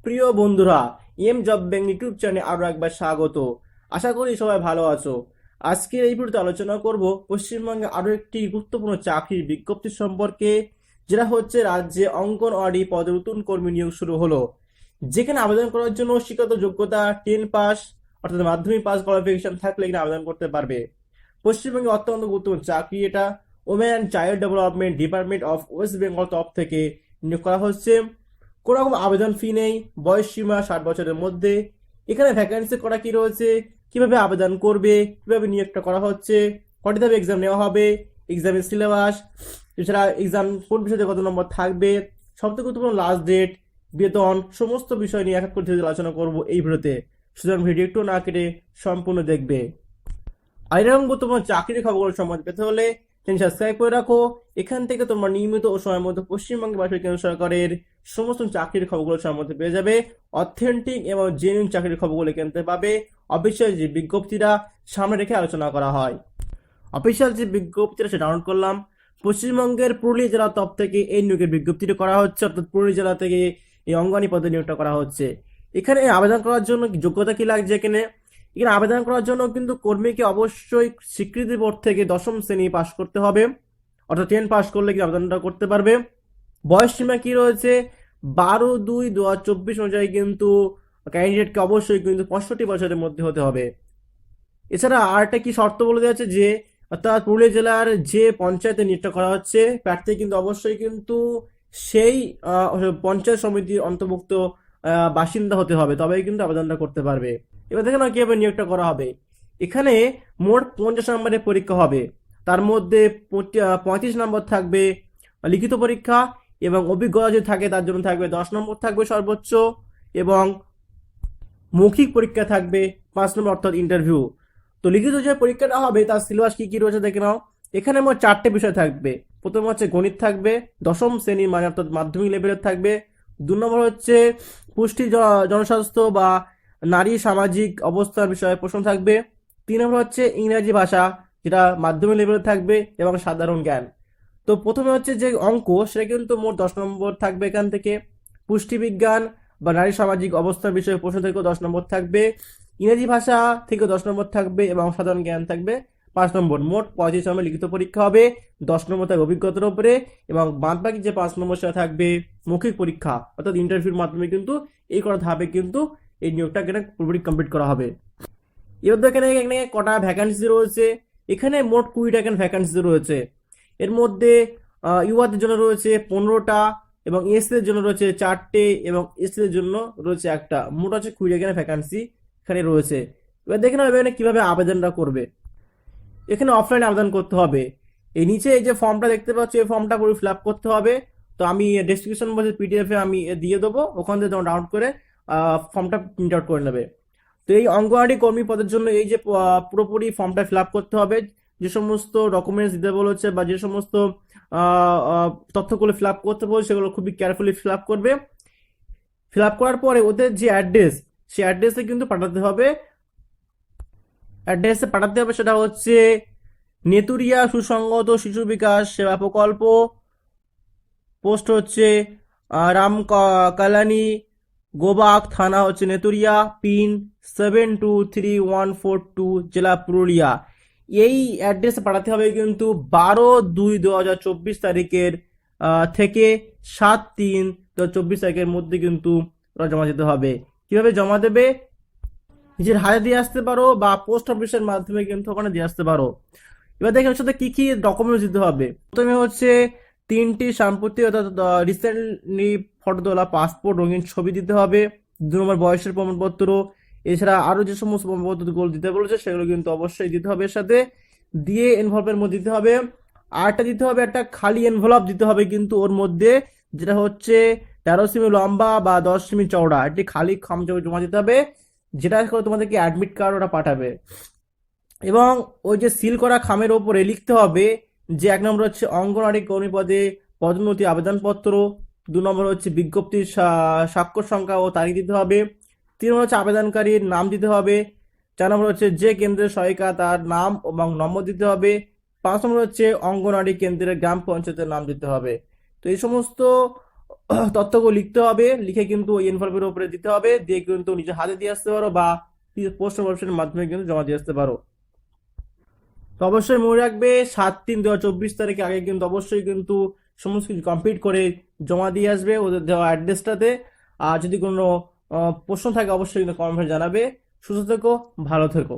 প্রিয় বন্ধুরা, job bank YouTube চ্যানেলে আরো একবার স্বাগত। আশা করি সবাই ভালো আছো। আজকে এই ভিডিওতে আলোচনা করব পশ্চিমবঙ্গে আরো একটি গুরুত্বপূর্ণ চাকরির বিজ্ঞপ্তি সম্পর্কে, যেটা হচ্ছে রাজ্যে অঙ্গনওয়াড়ি পদে নতুন কর্মী নিয়োগ শুরু হলো। যেখানে আবেদন করার জন্য শিক্ষাগত যোগ্যতা 10 পাস অর্থাৎ মাধ্যমিক পাস কোয়ালিফিকেশন থাকলে এখানে আবেদন করতে পারবে। পশ্চিমবঙ্গে অত্যন্ত গুরুত্বপূর্ণ চাকরি এটা। Women and child development department of West Bengal তরফ থেকে নিয়োগ করা হচ্ছে। কোনো রকম আবেদন ফি নেই, বয়স সীমা 60 বছরের মধ্যে। এখানে ভ্যাকেন্সি করা কি রয়েছে, কিভাবে আবেদন করবে, কিভাবে নিয়োগটা করা হচ্ছে, কটি ধাপে এক্সাম নেওয়া হবে, এক্সামের সিলেবাস, এছাড়া এক্সাম কোন বিষয়তে কত নম্বর থাকবে, সবথেকে গুরুত্বপূর্ণ লাস্ট ডেট, বেতন, সমস্ত বিষয় নিয়ে এক এক করে আলোচনা করব এই ভিডিওতে। সুতরাং ভিডিও একটু না কেটে সম্পূর্ণ দেখবে। আর এরকম গুরুত্বপূর্ণ চাকরির খবরগুলো সম্বন্ধে পেতে হলে চ্যানেল সাবস্ক্রাইব করে রাখো। এখান থেকে তোমরা নিয়মিত ও সময়ের মধ্যে পশ্চিমবঙ্গ বাসী কেন্দ্র সরকারের সমস্ত চাকরির খবরগুলো সম্বন্ধে পেয়ে যাবে। অথেন্টিক এবং জেনুইন চাকরির খবরগুলো কিনতে পাবে। অফিসিয়াল যে বিজ্ঞপ্তিটা সামনে রেখে আলোচনা করা হয়, অফিসিয়াল যে বিজ্ঞপ্তিটা সেটা ডাউনলোড করলাম। পশ্চিমবঙ্গের পুরুলিয়া জেলা তরফ থেকে এই নিয়োগের বিজ্ঞপ্তিটা করা হচ্ছে, অর্থাৎ পুরুলিয়া জেলা থেকে এই অঙ্গনওয়াড়ি পদে নিয়োগটা করা হচ্ছে। এখানে আবেদন করার জন্য যোগ্যতা কি লাগছে, এখানে এখানে আবেদন করার জন্য কিন্তু কর্মীকে অবশ্যই স্বীকৃতি বোর্ড থেকে 10ম শ্রেণী পাস করতে হবে, অর্থাৎ 10 পাস করলে কি আবেদনটা করতে পারবে। বয়স সীমা কি রয়েছে, 12/2/2024 অনুযায়ী কিন্তু ক্যান্ডিডেটকে অবশ্যই কিন্তু 65 বছরের মধ্যে হতে হবে। এছাড়া আর একটা কি শর্ত বলে দেওয়া আছে যে, অর্থাৎ পুরুলিয়া জেলার যে পঞ্চায়েতে নিয়োগটা করা হচ্ছে প্রার্থী কিন্তু অবশ্যই কিন্তু সেই পঞ্চায়েত সমিতির অন্তর্ভুক্ত বাসিন্দা হতে হবে, তবেই কিন্তু আবেদনটা করতে পারবে। এবার দেখে না কিভাবে নিয়োগটা করা হবে। এখানে মোট 50 নম্বরের পরীক্ষা হবে। তার মধ্যে 35 নম্বর থাকবে লিখিত পরীক্ষা, এবং অভিজ্ঞতা যদি থাকে তার জন্য থাকবে 10 নম্বর থাকবে সর্বোচ্চ, এবং মৌখিক পরীক্ষা থাকবে 5 নম্বর অর্থাৎ ইন্টারভিউ। তো লিখিত যে পরীক্ষাটা হবে তার সিলেবাস কি কি রয়েছে দেখে নাও। এখানে মোট 4টে বিষয় থাকবে। প্রথম হচ্ছে গণিত থাকবে, 10ম শ্রেণীর মানে অর্থাৎ মাধ্যমিক লেভেলের থাকবে। 2 নম্বর হচ্ছে পুষ্টি জনস্বাস্থ্য বা নারী সামাজিক অবস্থার বিষয়ে প্রশ্ন থাকবে। 3 নম্বর হচ্ছে ইংরেজি ভাষা, যেটা মাধ্যমিক লেভেলে থাকবে, এবং সাধারণ জ্ঞান। তো প্রথমে হচ্ছে যে অঙ্ক, সেটা কিন্তু মোট 10 নম্বর থাকবে এখান থেকে। পুষ্টিবিজ্ঞান বা নারী সামাজিক অবস্থার বিষয়ে প্রশ্ন থেকেও 10 নম্বর থাকবে। ইংরেজি ভাষা থেকে 10 নম্বর থাকবে, এবং সাধারণ জ্ঞান থাকবে 5 নম্বর। মোট 35 নম্বর লিখিত পরীক্ষা হবে, 10 নম্বর থাকবে অভিজ্ঞতার উপরে, এবং বাদ বাকি যে 5 নম্বর সেটা থাকবে মৌখিক পরীক্ষা, অর্থাৎ ইন্টারভিউর মাধ্যমে কিন্তু এই করা ধাপে কিন্তু এই নিয়োগটা এখানে পুরোপুরি কমপ্লিট করা হবে। এবার এখানে এখানে কটা ভ্যাকান্সি রয়েছে, এখানে মোট 20টা এখানে ভ্যাকান্সি রয়েছে। এর মধ্যে ইউআরদের জন্য রয়েছে 15টা, এবং এসদের জন্য রয়েছে 4টে, এবং এসদের জন্য রয়েছে একটা। মোট হচ্ছে 20টা এখানে ভ্যাকান্সি এখানে রয়েছে। এবার দেখে নেবে এখানে কিভাবে আবেদনটা করবে। এখানে অফলাইনে আবেদন করতে হবে। এই নিচে এই যে ফর্মটা দেখতে পাচ্ছ, এই ফর্মটা পুরো ফিল আপ করতে হবে। তো আমি ডেসক্রিপশন বক্সে পিডিএফে আমি দিয়ে দেবো, ওখান থেকে তোমরা ডাউনলোড করে ফর্মটা প্রিন্ট আউট করে নেবে। তো এই অঙ্গনওয়াড়ি কর্মী পদের জন্য এই যে পুরোপুরি ফর্মটা ফিল আপ করতে হবে, যে সমস্ত ডকুমেন্টস দিতে বলেছে বা যে সমস্ত তথ্যগুলো ফিল আপ করতে বলছে সেগুলো খুবই কেয়ারফুলি ফিল আপ করবে। ফিল আপ করার পরে ওদের যে অ্যাড্রেস, সেই অ্যাড্রেসে কিন্তু পাঠাতে হবে। অ্যাড্রেসে পাঠাতে হবে সেটা হচ্ছে নেতুরিয়া সুসংগত শিশু বিকাশ সেবা প্রকল্প, পোস্ট হচ্ছে রাম কালানি, গোবাক, থানা হচ্ছে নেতুরিয়া, পিন 723142, জেলা পুরুলিয়া। এই অ্যাড্রেসে পাঠাতে হবে কিন্তু 12/2/2024 তারিখের থেকে 7/3/2024 তারিখের মধ্যে কিন্তু ওরা জমা দিতে হবে। কিভাবে জমা দেবে, নিজের হাতে দিয়ে আসতে পারো বা পোস্ট অফিসের মাধ্যমে কিন্তু ওখানে দিয়ে আসতে পারো। এবার দেখেন সাথে কি কি ডকুমেন্টস দিতে হবে। প্রথমে হচ্ছে 3টি সাম্প্রতিক অর্থাৎ রিসেন্টলি ফটো তোলা পাসপোর্ট রঙিন ছবি দিতে হবে। 2 নম্বর বয়সের প্রমাণপত্র। এছাড়া আরো যে সমস্ত প্রমাণপত্রগুলো দিতে বলেছে সেগুলো কিন্তু অবশ্যই দিতে হবে এর সাথে। দিয়ে এনভলপের মধ্যে দিতে হবে। আর একটা দিতে হবে, একটা খালি এনভলপ দিতে হবে কিন্তু ওর মধ্যে, যেটা হচ্ছে 13 সেমি লম্বা বা 10 সেমি চওড়া। একটি খালি খাম জমা দিতে হবে, যেটা করে তোমাদেরকে অ্যাডমিট কার্ড ওরা পাঠাবে। এবং ওই যে সিল করা খামের ওপরে লিখতে হবে যে 1 নম্বর হচ্ছে অঙ্গনওয়াড়ি কর্মী পদে পদোন্নতি আবেদনপত্র, 2 নম্বর হচ্ছে বিজ্ঞপ্তির স্বাক্ষর সংখ্যা ও তারিখ দিতে হবে, 3 নম্বর হচ্ছে আবেদনকারীর নাম দিতে হবে, 4 নম্বর হচ্ছে যে কেন্দ্রের সহায়িকা তার নাম এবং নম্বর দিতে হবে, 5 নম্বর হচ্ছে অঙ্গনওয়াড়ি কেন্দ্রের গ্রাম পঞ্চায়েতের নাম দিতে হবে। তো এই সমস্ত তথ্যগুলো লিখতে হবে, লিখে কিন্তু ওই এনভলপের উপরে দিতে হবে, দিয়ে কিন্তু নিজে হাতে দিয়ে আসতে পারো বা পোস্ট অপশনের মাধ্যমে কিন্তু জমা দিয়ে আসতে পারো। তো অবশ্যই মনে রাখবে 7/3/2024 আগে কিন্তু অবশ্যই কিন্তু সমস্ত কিছু কমপ্লিট করে জমা দিয়ে আসবে ওদের দেওয়া অ্যাড্রেসটাতে। আর যদি কোনো প্রশ্ন থাকে অবশ্যই কিন্তু কমেন্টে জানাবে। সুস্থ থেকো, ভালো থেকো।